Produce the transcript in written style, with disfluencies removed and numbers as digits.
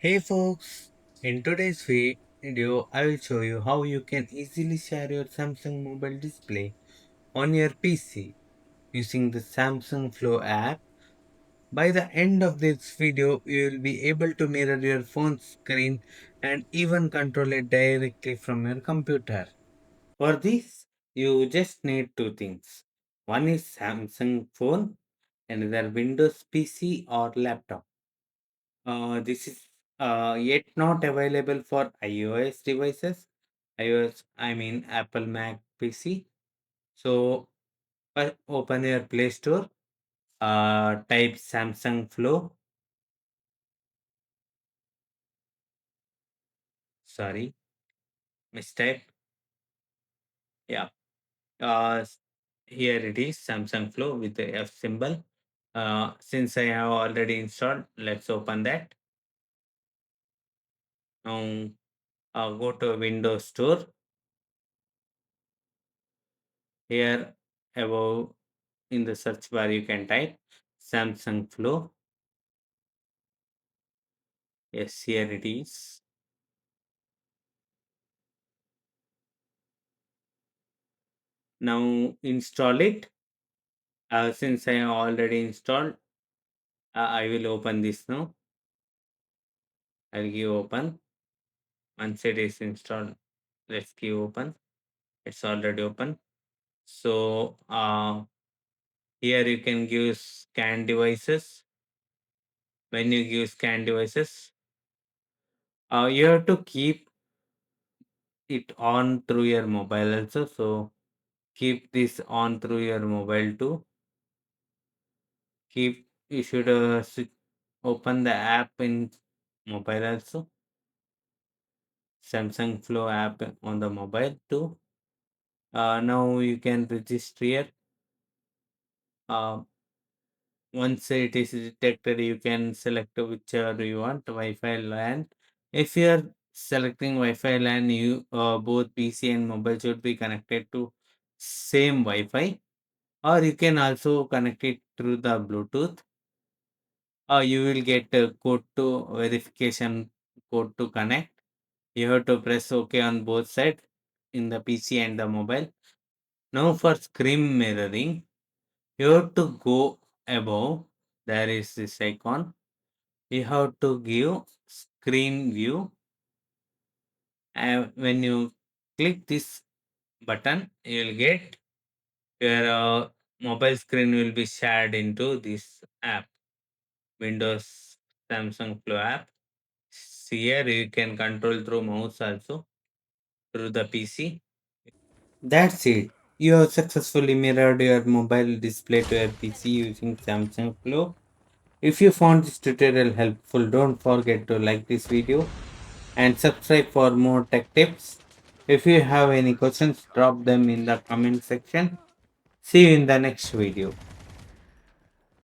Hey folks, in today's video I will show you how you can easily share your Samsung mobile display on your PC using the Samsung Flow app. By the end of this video, you will be able to mirror your phone screen and even control it directly from your computer. For this, you just need two things. One is Samsung phone, another Windows PC or laptop. This is yet not available for iOS devices. iOS, I mean Apple Mac PC. So open your Play Store, type Samsung Flow. Sorry, mistype. Yeah. Uh, s- Here it is, Samsung Flow with the F symbol. Since I have already installed, let's open that. Now go to Windows Store. Here above in the search bar, you can type Samsung Flow. Yes, here it is. Now install it. Since I have already installed, I will open this now. I'll give open. Once it is installed, let's give open. It's already open. So here you can give scan devices. When you give scan devices, you have to keep it on through your mobile also. So keep this on through your mobile too. Keep you should open the app in mobile also. Samsung Flow app on the mobile too. Now you can register here. Uh, Once it is detected, you can select whichever you want, Wi-Fi LAN. If you are selecting Wi-Fi LAN, you both PC and mobile should be connected to same Wi-Fi, or you can also connect it through the Bluetooth. You will get a code to verification code to connect. You have to press OK on both sides in the PC and the mobile. Now for screen mirroring, you have to go above. There is this icon. You have to give screen view. And when you click this button, you will get your mobile screen will be shared into this app, Windows Samsung Flow app. See here you can control through mouse also through the PC. That's it. You have successfully mirrored your mobile display to your PC using Samsung Flow. If you found this tutorial helpful, don't forget to like this video and subscribe for more tech tips. If you have any questions, drop them in the comment section. See you in the next video.